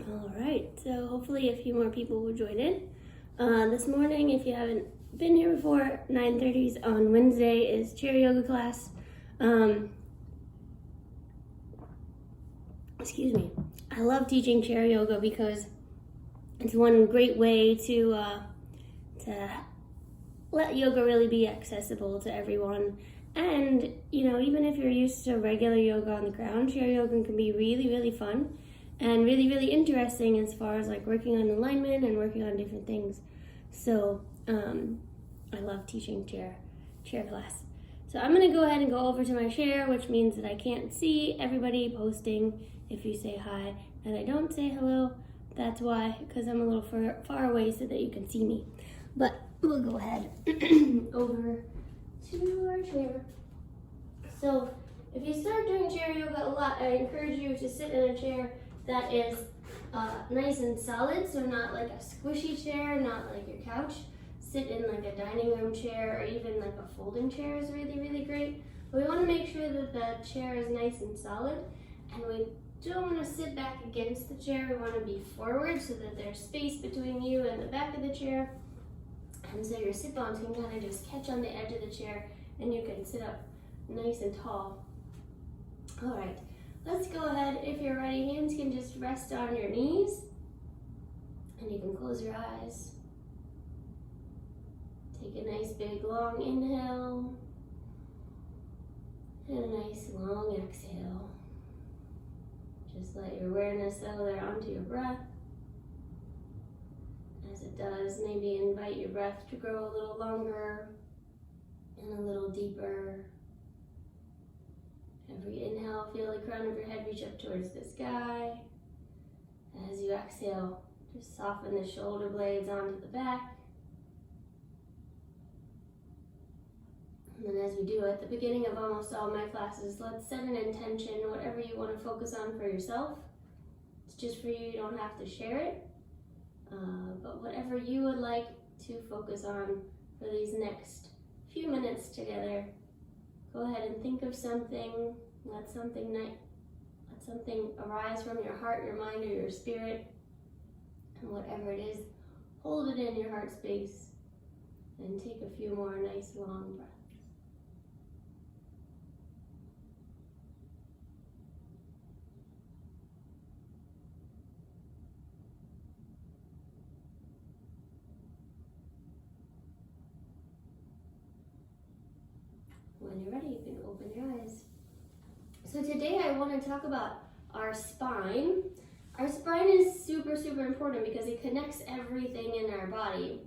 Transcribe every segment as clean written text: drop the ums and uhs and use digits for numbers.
All right, so hopefully a few more people will join in. This morning, if you haven't been here before, 9:30 on Wednesday is chair yoga class. Excuse me. I love teaching chair yoga because it's one great way to let yoga really be accessible to everyone. And, even if you're used to regular yoga on the ground, chair yoga can be really, really fun and really, really interesting as far as like working on alignment and working on different things. So I love teaching chair class. So I'm gonna go ahead and go over to my share, which means that I can't see everybody posting. If you say hi and I don't say hello, that's why, because I'm a little far away so that you can see me. But we'll go ahead over to our chair. So if you start doing chair yoga a lot, I encourage you to sit in a chair that is nice and solid, so not like a squishy chair, not like your couch. Sit in like a dining room chair or even like a folding chair is really, really great. But we want to make sure that the chair is nice and solid, and we don't want to sit back against the chair. We want to be forward so that there's space between you and the back of the chair. And so your sit bones can kind of just catch on the edge of the chair and you can sit up nice and tall. All right, let's go ahead. If you're ready, hands can just rest on your knees and you can close your eyes. Take a nice big long inhale and a nice long exhale. Just let your awareness settle there onto your breath. As it does, maybe invite your breath to grow a little longer and a little deeper. Every inhale, feel the crown of your head reach up towards the sky. As you exhale, just soften the shoulder blades onto the back. And then as we do at the beginning of almost all my classes, let's set an intention, whatever you want to focus on for yourself. It's just for you, you don't have to share it. But whatever you would like to focus on for these next few minutes together, go ahead and think of something, let something arise from your heart, your mind, or your spirit. And whatever it is, hold it in your heart space and take a few more nice long breaths. When you're ready, you can open your eyes. So today I want to talk about our spine. Our spine is super, super important because it connects everything in our body.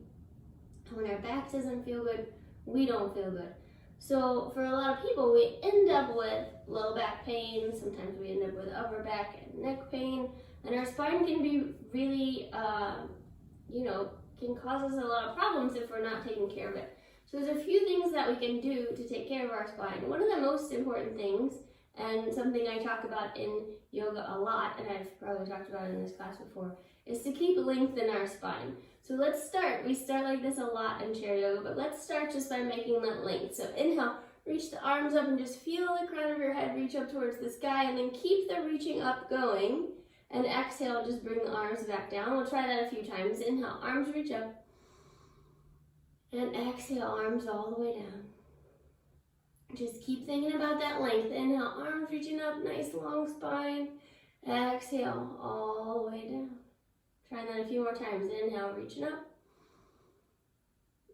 When our back doesn't feel good, we don't feel good. So for a lot of people, we end up with low back pain. Sometimes we end up with upper back and neck pain. And our spine can be really, can cause us a lot of problems if we're not taking care of it. So there's a few things that we can do to take care of our spine. One of the most important things, and something I talk about in yoga a lot, and I've probably talked about it in this class before, is to keep length in our spine. So let's start. We start like this a lot in chair yoga, but let's start just by making that length. So inhale, reach the arms up and just feel the crown of your head reach up towards the sky, and then keep the reaching up going. And exhale, just bring the arms back down. We'll try that a few times. Inhale, arms reach up. And exhale, arms all the way down. Just keep thinking about that length. Inhale, arms reaching up, nice long spine. Exhale, all the way down. Try that a few more times. Inhale, reaching up.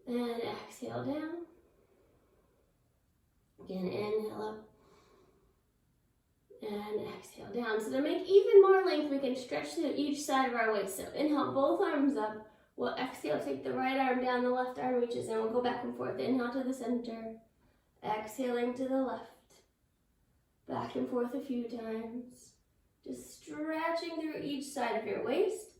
And exhale, down. Again, inhale up. And exhale, down. So to make even more length, we can stretch to each side of our waist. So inhale, both arms up. We'll exhale, take the right arm down, the left arm reaches in. We'll go back and forth. Inhale to the center. Exhaling to the left. Back and forth a few times. Just stretching through each side of your waist.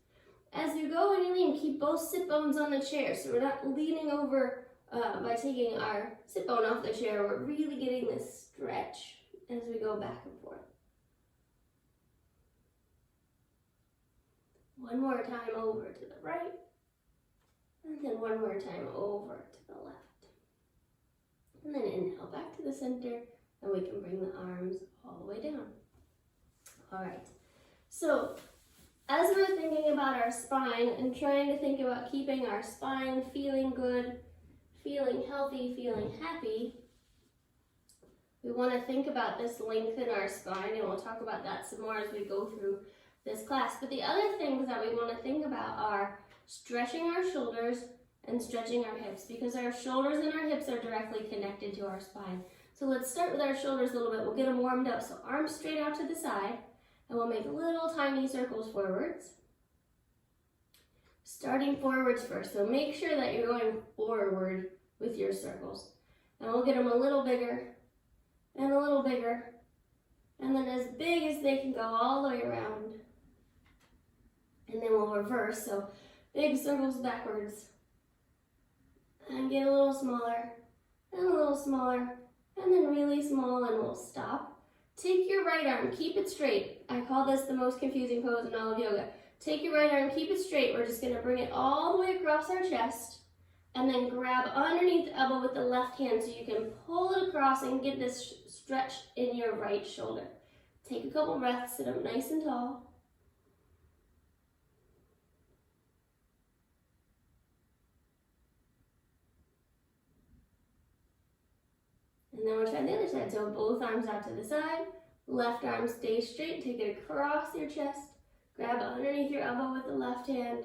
As you go and you lean, keep both sit bones on the chair. So we're not leaning over by taking our sit bone off the chair. We're really getting this stretch as we go back and forth. One more time over to the right. And then one more time over to the left. And then inhale back to the center, and we can bring the arms all the way down. All right, so as we're thinking about our spine and trying to think about keeping our spine feeling good, feeling healthy, feeling happy, we want to think about this length in our spine, and we'll talk about that some more as we go through this class. But the other things that we want to think about are stretching our shoulders and stretching our hips, because our shoulders and our hips are directly connected to our spine. So let's start with our shoulders a little bit. We'll get them warmed up. So arms straight out to the side, and we'll make little tiny circles forwards. Starting forwards first, so make sure that you're going forward with your circles. And we'll get them a little bigger, and a little bigger, and then as big as they can go all the way around. And then we'll reverse, so big circles backwards, and get a little smaller, and a little smaller, and then really small, and we'll stop. Take your right arm, keep it straight. I call this the most confusing pose in all of yoga. Take your right arm, keep it straight. We're just gonna bring it all the way across our chest, and then grab underneath the elbow with the left hand so you can pull it across and get this stretch in your right shoulder. Take a couple breaths, sit up nice and tall. And then we'll try the other side. So both arms out to the side, left arm stay straight, take it across your chest, grab underneath your elbow with the left hand,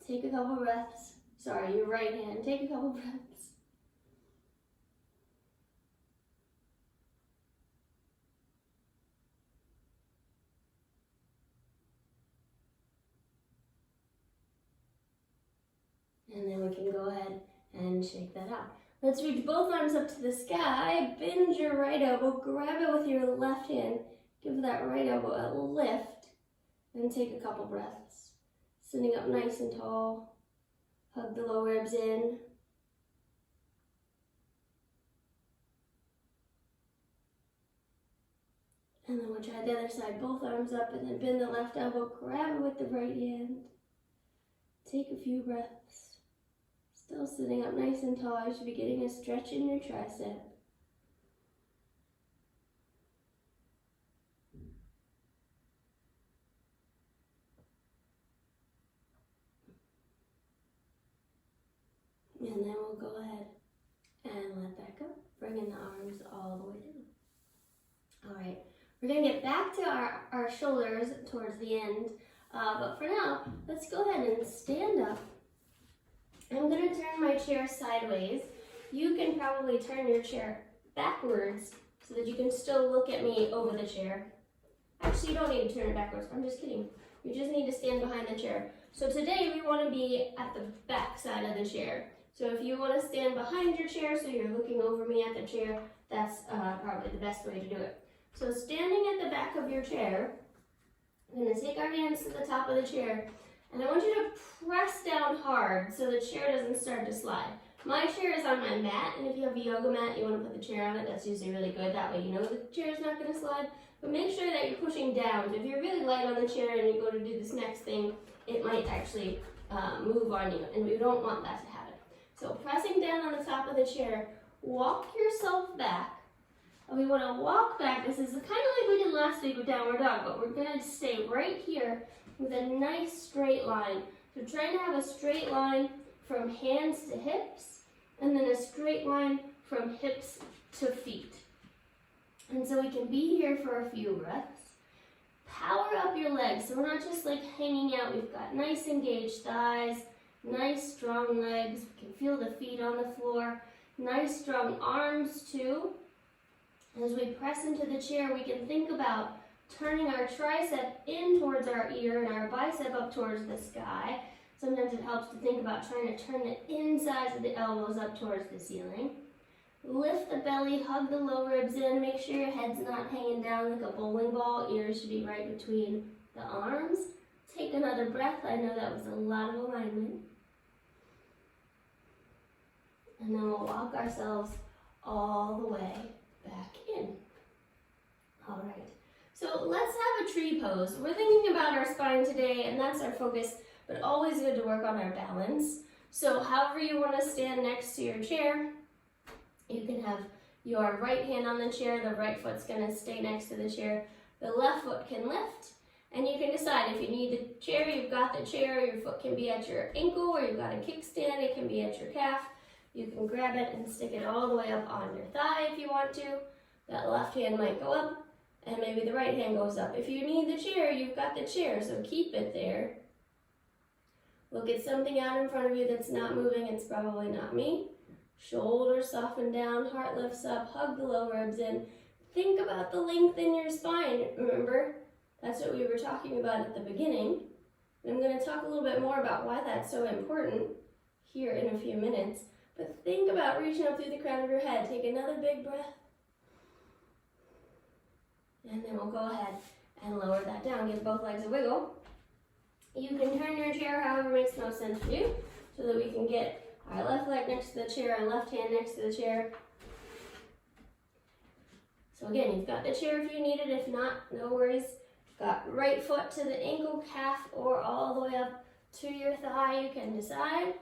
take a couple breaths. Sorry, your right hand, take a couple breaths. And then we can go ahead and shake that out. Let's reach both arms up to the sky, bend your right elbow, grab it with your left hand, give that right elbow a lift, and take a couple breaths. Sitting up nice and tall, hug the low ribs in. And then we'll try the other side, both arms up, and then bend the left elbow, grab it with the right hand. Take a few breaths. Still sitting up nice and tall. You should be getting a stretch in your tricep. And then we'll go ahead and let that go. Bringing the arms all the way down. All right, we're gonna get back to our shoulders towards the end. But for now, let's go ahead and stand up. I'm going to turn my chair sideways. You can probably turn your chair backwards so that you can still look at me over the chair. Actually, you don't need to turn it backwards. I'm just kidding. You just need to stand behind the chair. So today we want to be at the back side of the chair. So if you want to stand behind your chair so you're looking over me at the chair, that's probably the best way to do it. So standing at the back of your chair, we're going to take our hands to the top of the chair, and I want you to press down hard so the chair doesn't start to slide. My chair is on my mat, and if you have a yoga mat, you want to put the chair on it. That's usually really good. That way you know the chair is not going to slide. But make sure that you're pushing down. If you're really light on the chair and you go to do this next thing, it might actually move on you, and we don't want that to happen. So pressing down on the top of the chair, walk yourself back. And we want to walk back. This is kind of like we did last week with downward dog, but we're going to stay right here with a nice straight line. So trying to have a straight line from hands to hips, and then a straight line from hips to feet. And so we can be here for a few breaths. Power up your legs, so we're not just like hanging out. We've got nice engaged thighs, nice strong legs. We can feel the feet on the floor. Nice strong arms too. As we press into the chair, we can think about turning our tricep in towards our ear and our bicep up towards the sky. Sometimes it helps to think about trying to turn the insides of the elbows up towards the ceiling. Lift the belly, hug the low ribs in, make sure your head's not hanging down like a bowling ball. Ears should be right between the arms. Take another breath. I know that was a lot of alignment. And then we'll walk ourselves all the way back in. All right. So let's have a tree pose. We're thinking about our spine today, and that's our focus, but always good to work on our balance. So however you want to stand next to your chair, you can have your right hand on the chair, the right foot's going to stay next to the chair, the left foot can lift, And you can decide if you need the chair, you've got the chair, your foot can be at your ankle, or you've got a kickstand, it can be at your calf. You can grab it and stick it all the way up on your thigh if you want to. That left hand might go up, and maybe the right hand goes up. If you need the chair, you've got the chair, so keep it there. Look at something out in front of you that's not moving, it's probably not me. Shoulders soften down, heart lifts up, hug the low ribs in. Think about the length in your spine, remember? That's what we were talking about at the beginning. And I'm going to talk a little bit more about why that's so important here in a few minutes. But think about reaching up through the crown of your head. Take another big breath. And then we'll go ahead and lower that down. Give both legs a wiggle. You can turn your chair however makes most sense for you, so that we can get our left leg next to the chair, our left hand next to the chair. So again, you've got the chair if you need it. If not, no worries. Got right foot to the ankle, calf, or all the way up to your thigh. You can decide.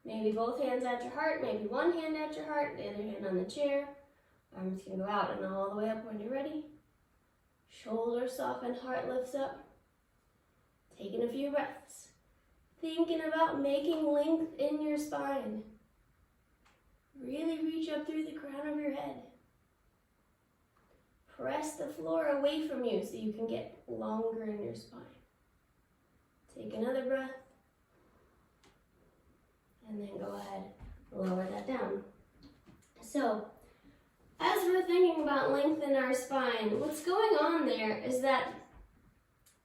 Maybe both hands at your heart, maybe one hand at your heart, the other hand on the chair. Arms can go out and all the way up when you're ready. Shoulders soften, heart lifts up. Taking a few breaths. Thinking about making length in your spine. Really reach up through the crown of your head. Press the floor away from you so you can get longer in your spine. Take another breath. And then go ahead and lower that down. So, as we're thinking about length in our spine, what's going on there is that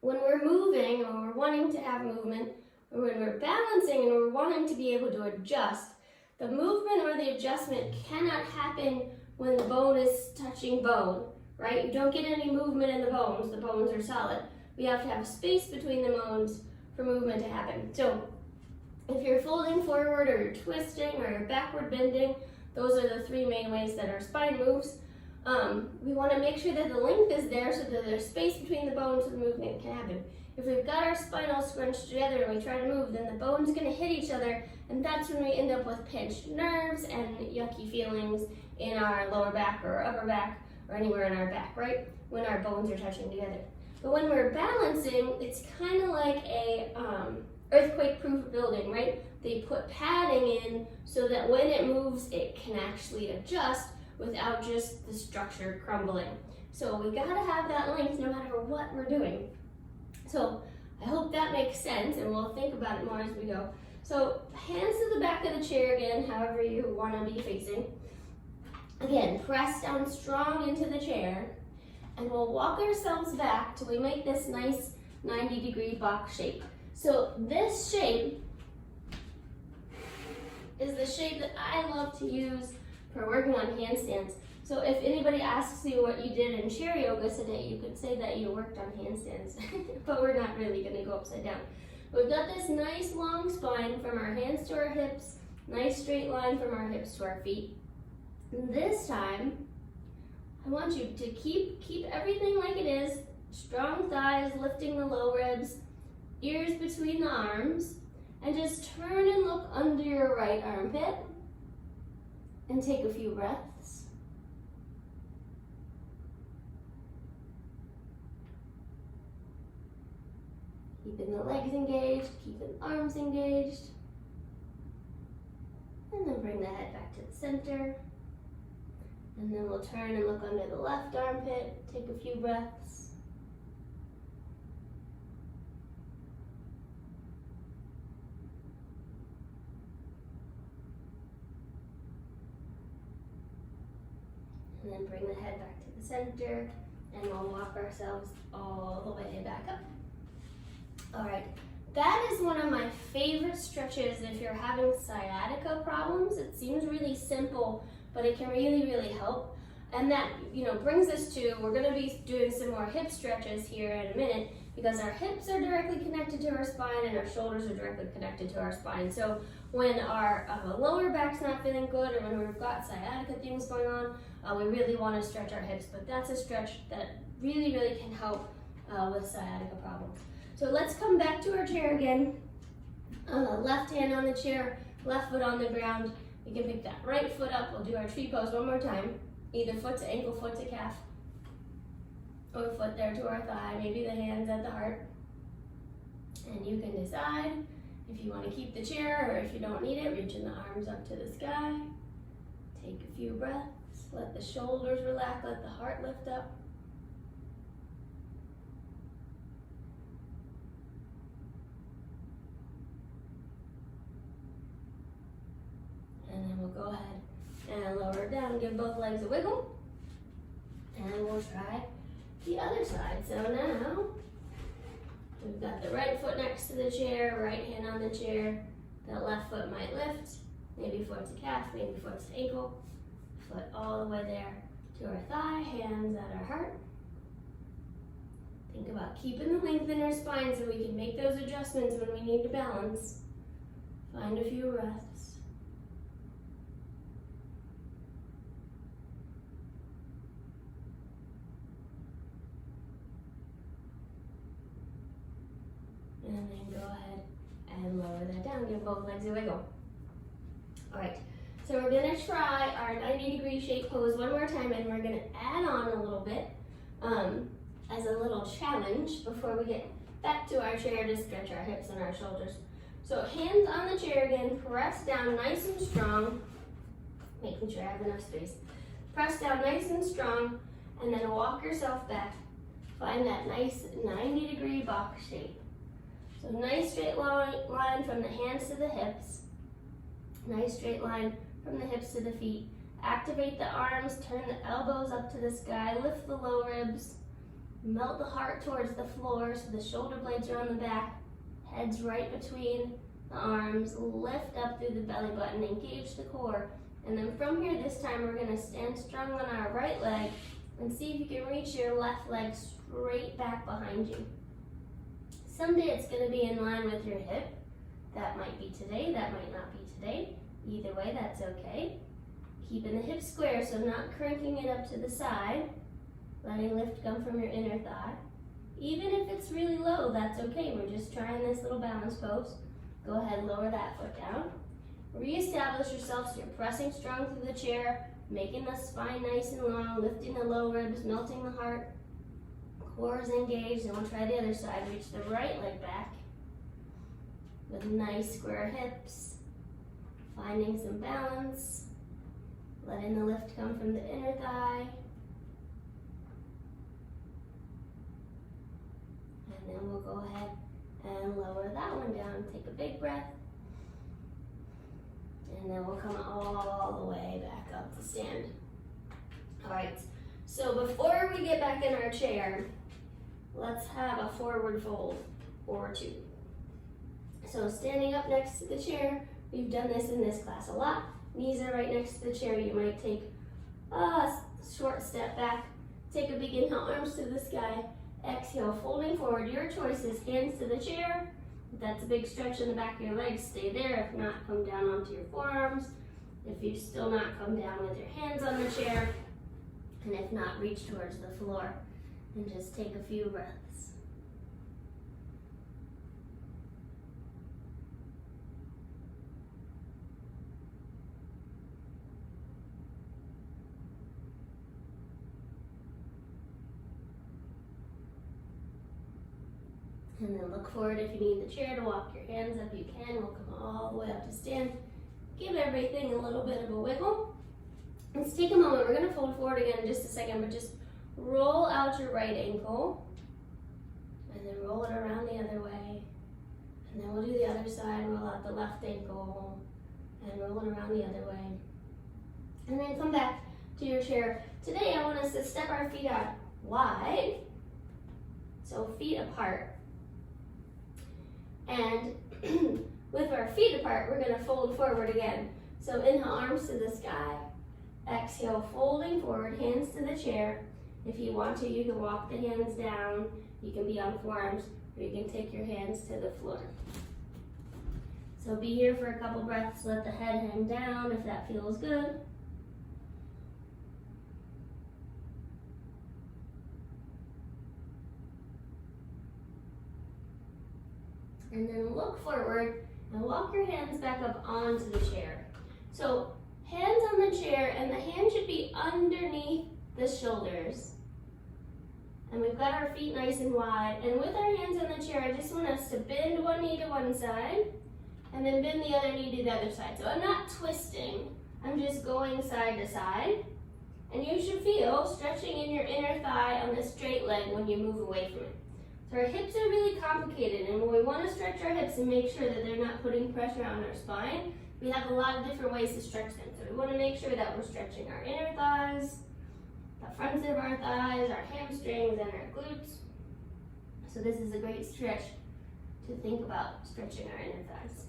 when we're moving or we're wanting to have movement, or when we're balancing and we're wanting to be able to adjust, the movement or the adjustment cannot happen when the bone is touching bone, right? You don't get any movement in the bones are solid. We have to have space between the bones for movement to happen. So if you're folding forward or you're twisting or you're backward bending, those are the three main ways that our spine moves. We want to make sure that the length is there so that there's space between the bones so the movement can happen. If we've got our spine all scrunched together and we try to move, then the bone's going to hit each other, and that's when we end up with pinched nerves and yucky feelings in our lower back or upper back or anywhere in our back, right? When our bones are touching together. But when we're balancing, it's kind of like a earthquake-proof building, right? They put padding in so that when it moves, it can actually adjust without just the structure crumbling. So we gotta have that length no matter what we're doing. So I hope that makes sense, and we'll think about it more as we go. So hands to the back of the chair again, however you wanna be facing. Again, press down strong into the chair, and we'll walk ourselves back till we make this nice 90-degree box shape. So this shape is the shape that I love to use for working on handstands. So if anybody asks you what you did in chair yoga today, you could say that you worked on handstands, but we're not really gonna go upside down. We've got this nice long spine from our hands to our hips, nice straight line from our hips to our feet. And this time, I want you to keep everything like it is, strong thighs, lifting the low ribs, ears between the arms, and just turn and look under your right armpit and take a few breaths. Keeping the legs engaged, keeping the arms engaged. And then bring the head back to the center. And then we'll turn and look under the left armpit, take a few breaths. And then bring the head back to the center, and we'll walk ourselves all the way back up. All right, that is one of my favorite stretches if you're having sciatica problems. It seems really simple, but it can really, really help. And that, brings us to, we're gonna be doing some more hip stretches here in a minute, because our hips are directly connected to our spine and our shoulders are directly connected to our spine. So when our lower back's not feeling good, or when we've got sciatica things going on, we really want to stretch our hips, but that's a stretch that really, really can help with sciatica problems. So let's come back to our chair again. Left hand on the chair, left foot on the ground. You can pick that right foot up. We'll do our tree pose one more time. Either foot to ankle, foot to calf. or foot there to our thigh, maybe the hands at the heart. And you can decide if you want to keep the chair or if you don't need it, reaching the arms up to the sky. Take a few breaths, let the shoulders relax, let the heart lift up. And then we'll go ahead and lower it down, give both legs a wiggle. And we'll try the other side. So now, we've got the right foot next to the chair, right hand on the chair. The left foot might lift, maybe foot to calf, maybe foot to ankle. Foot all the way there to our thigh, hands at our heart. Think about keeping the length in our spine so we can make those adjustments when we need to balance. Find a few breaths. And then go ahead and lower that down. Give both legs a wiggle. All right, so we're gonna try our 90-degree shape pose one more time, and we're gonna add on a little bit as a little challenge before we get back to our chair to stretch our hips and our shoulders. So hands on the chair again, press down nice and strong, making sure I have enough space. Press down nice and strong, and then walk yourself back. Find that nice 90-degree box shape. So nice straight line from the hands to the hips. Nice straight line from the hips to the feet. Activate the arms, turn the elbows up to the sky, lift the low ribs, melt the heart towards the floor so the shoulder blades are on the back, head's right between the arms, lift up through the belly button, engage the core. And then from here, this time we're gonna stand strong on our right leg and see if you can reach your left leg straight back behind you. Someday it's gonna be in line with your hip. That might be today, that might not be today. Either way, that's okay. Keeping the hips square, so not cranking it up to the side. Letting lift come from your inner thigh. Even if it's really low, that's okay. We're just trying this little balance pose. Go ahead, lower that foot down. Reestablish yourself so you're pressing strong through the chair, making the spine nice and long, lifting the low ribs, melting the heart. Core is engaged, and we'll try the other side. Reach the right leg back with nice square hips. Finding some balance. Letting the lift come from the inner thigh. And then we'll go ahead and lower that one down. Take a big breath. And then we'll come all the way back up to stand. All right, so before we get back in our chair, let's have a forward fold or two. So standing up next to the chair, we've done this in this class a lot. Knees are right next to the chair. You might take a short step back. Take a big inhale, arms to the sky. Exhale, folding forward. Your choice is hands to the chair. If that's a big stretch in the back of your legs, stay there. If not, come down onto your forearms. If you still not, come down with your hands on the chair. And if not, reach towards the floor and just take a few breaths. And then look forward if you need the chair to walk your hands up, you can. We'll come all the way up to stand. Give everything a little bit of a wiggle. Let's take a moment. We're gonna fold forward again in just a second, but just roll out your right ankle. And then roll it around the other way. And then we'll do the other side, roll out the left ankle. And roll it around the other way. And then come back to your chair. Today I want us to step our feet out wide. So feet apart. And with our feet apart, we're gonna fold forward again. So inhale, arms to the sky. Exhale, folding forward, hands to the chair. If you want to, you can walk the hands down. You can be on forearms, or you can take your hands to the floor. So be here for a couple breaths. Let the head hang down if that feels good. And then look forward and walk your hands back up onto the chair. So hands on the chair, and the hand should be underneath the shoulders. And we've got our feet nice and wide. And with our hands on the chair, I just want us to bend one knee to one side and then bend the other knee to the other side. So I'm not twisting, I'm just going side to side. And you should feel stretching in your inner thigh on the straight leg when you move away from it. So our hips are really complicated, and when we want to stretch our hips and make sure that they're not putting pressure on our spine, we have a lot of different ways to stretch them. So we want to make sure that we're stretching our inner thighs, the fronts of our thighs, our hamstrings, and our glutes. So this is a great stretch to think about stretching our inner thighs.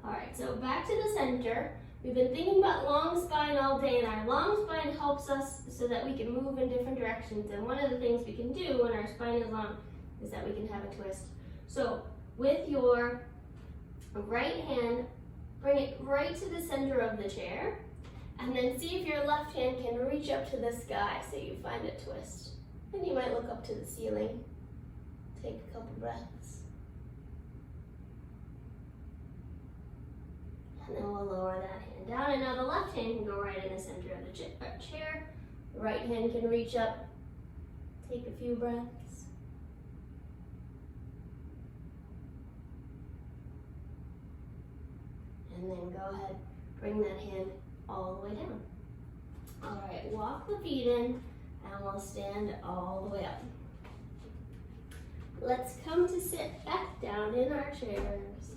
All right, so back to the center. We've been thinking about long spine all day, and our long spine helps us so that we can move in different directions. And one of the things we can do when our spine is long is that we can have a twist. So with your right hand, bring it right to the center of the chair, and then see if your left hand can reach up to the sky so you find a twist. And you might look up to the ceiling. Take a couple breaths. And then we'll lower that hand down. And now the left hand can go right in the center of the chair. The right hand can reach up. Take a few breaths. And then go ahead, bring that hand all the way down. All right, walk the feet in, and we'll stand all the way up. Let's come to sit back down in our chairs.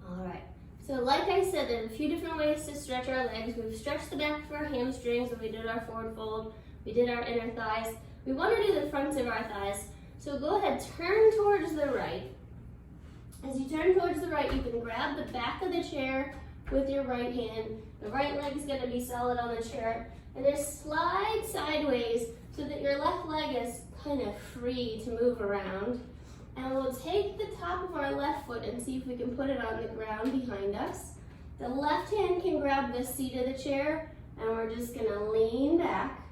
All right, so like I said, there's a few different ways to stretch our legs. We've stretched the back of our hamstrings when we did our forward fold. We did our inner thighs. We want to do the fronts of our thighs. So go ahead, turn towards the right. As you turn towards the right, you can grab the back of the chair with your right hand. The right leg is going to be solid on the chair. And just slide sideways so that your left leg is kind of free to move around. And we'll take the top of our left foot and see if we can put it on the ground behind us. The left hand can grab the seat of the chair, and we're just going to lean back,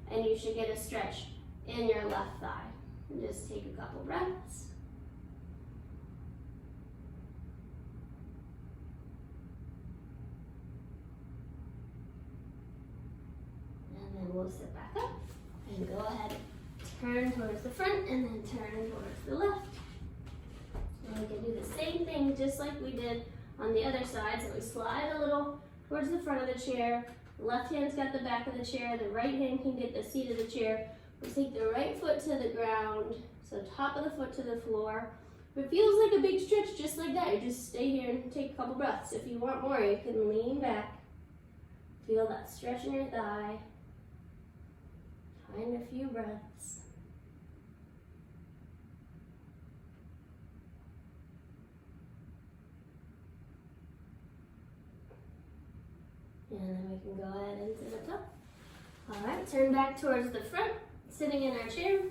and you should get a stretch in your left thigh. And just take a couple breaths. And then we'll sit back up and go ahead. Turn towards the front and then turn towards the left. And we can do the same thing just like we did on the other side. So we slide a little towards the front of the chair. The left hand's got the back of the chair. The right hand can get the seat of the chair. We'll take the right foot to the ground. So top of the foot to the floor. If it feels like a big stretch just like that, you just stay here and take a couple breaths. If you want more, you can lean back. Feel that stretch in your thigh. Find a few breaths. And then we can go ahead and sit up top. All right, turn back towards the front, sitting in our chair.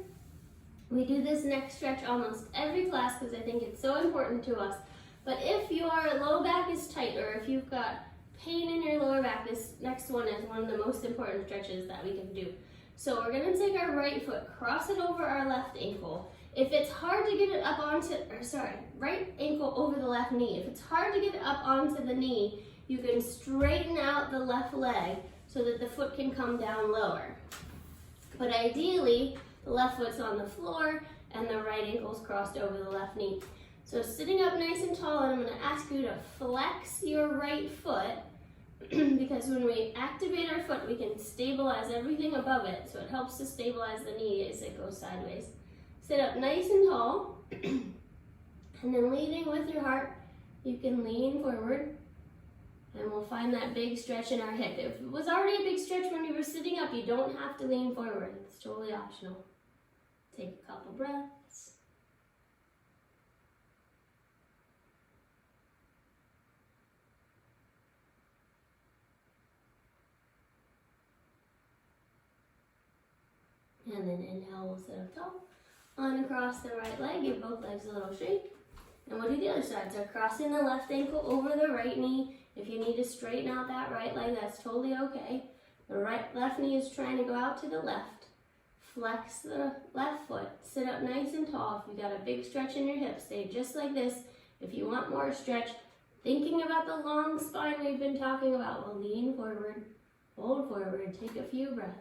We do this neck stretch almost every class because I think it's so important to us. But if your low back is tight, or if you've got pain in your lower back, this next one is one of the most important stretches that we can do. So we're gonna take our right foot, cross it over our left ankle. If it's hard to get it up onto, right ankle over the left knee. If it's hard to get it up onto the knee, you can straighten out the left leg so that the foot can come down lower. But ideally, the left foot's on the floor and the right ankle's crossed over the left knee. So sitting up nice and tall, and I'm gonna ask you to flex your right foot because when we activate our foot, we can stabilize everything above it. So it helps to stabilize the knee as it goes sideways. Sit up nice and tall, and then leading with your heart, you can lean forward. And we'll find that big stretch in our hip. If it was already a big stretch when you were sitting up, you don't have to lean forward. It's totally optional. Take a couple breaths. And then inhale, we'll sit up tall. Uncross the right leg, give both legs a little shake. And we'll do the other side. So crossing the left ankle over the right knee. If you need to straighten out that right leg, that's totally okay. The left knee is trying to go out to the left. Flex the left foot. Sit up nice and tall. If you've got a big stretch in your hips, stay just like this. If you want more stretch, thinking about the long spine we've been talking about, we'll lean forward Fold forward, take a few breaths.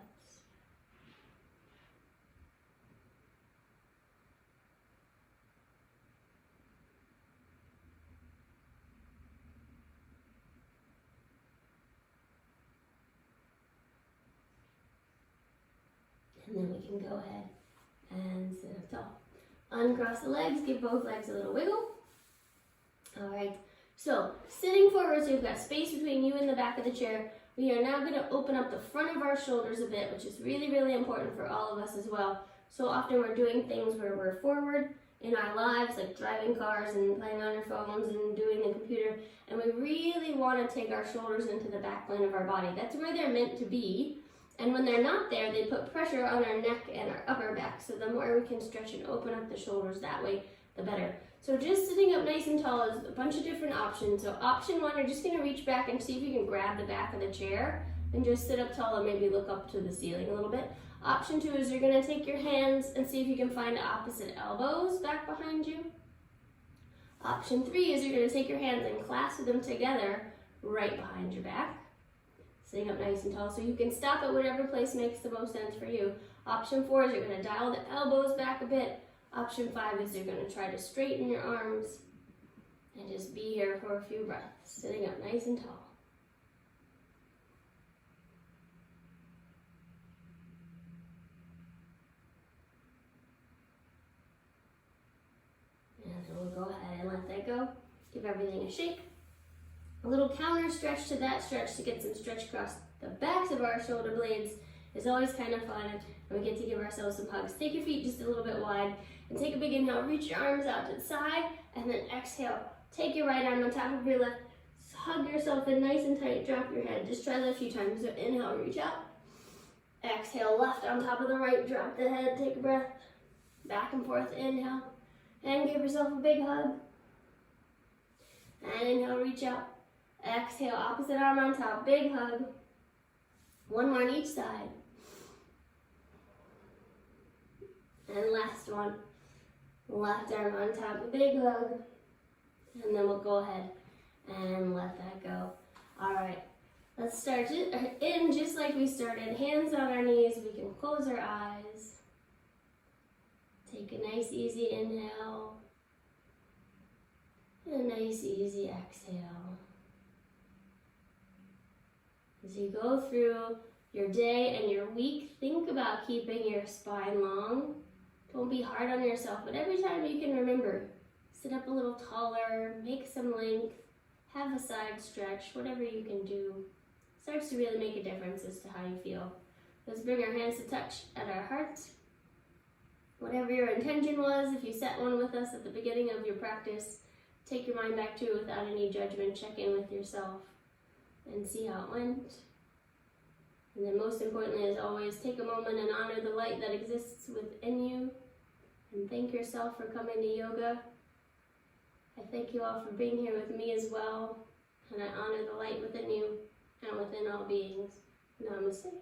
And then we can go ahead and sit up tall. Uncross the legs, give both legs a little wiggle. All right, so sitting forward, so you've got space between you and the back of the chair. We are now going to open up the front of our shoulders a bit, which is really, really important for all of us as well. So often we're doing things where we're forward in our lives, like driving cars and playing on our phones and doing the computer, and we really want to take our shoulders into the back plane of our body. That's where they're meant to be. And when they're not there, they put pressure on our neck and our upper back. So the more we can stretch and open up the shoulders that way, the better. So just sitting up nice and tall is a bunch of different options. So option one, you're just going to reach back and see if you can grab the back of the chair and just sit up tall and maybe look up to the ceiling a little bit. Option two is you're going to take your hands and see if you can find the opposite elbows back behind you. Option three is you're going to take your hands and clasp them together right behind your back. Sitting up nice and tall, so you can stop at whatever place makes the most sense for you. Option four is you're going to dial the elbows back a bit. Option five is you're going to try to straighten your arms and just be here for a few breaths, sitting up nice and tall. And we'll go ahead and let that go. Give everything a shake. A little counter stretch to that stretch to get some stretch across the backs of our shoulder blades is always kind of fun, and we get to give ourselves some hugs. Take your feet just a little bit wide and take a big inhale. Reach your arms out to the side and then exhale. Take your right arm on top of your left. Hug yourself in nice and tight. Drop your head. Just try that a few times. So inhale, reach out. Exhale, left on top of the right. Drop the head. Take a breath. Back and forth. Inhale. And give yourself a big hug. And inhale, reach out. Exhale, opposite arm on top, big hug. One more on each side. And last one. Left arm on top, big hug. And then we'll go ahead and let that go. All right, let's start in just like we started. Hands on our knees, we can close our eyes. Take a nice easy inhale. And a nice easy exhale. As you go through your day and your week, think about keeping your spine long. Don't be hard on yourself, but every time you can remember, sit up a little taller, make some length, have a side stretch, whatever you can do. Starts to really make a difference as to how you feel. Let's bring our hands to touch at our heart. Whatever your intention was, if you set one with us at the beginning of your practice, take your mind back to it without any judgment. Check in with yourself and see how it went. And then most importantly, as always, take a moment and honor the light that exists within you. And thank yourself for coming to yoga. I thank you all for being here with me as well. And I honor the light within you and within all beings. Namaste.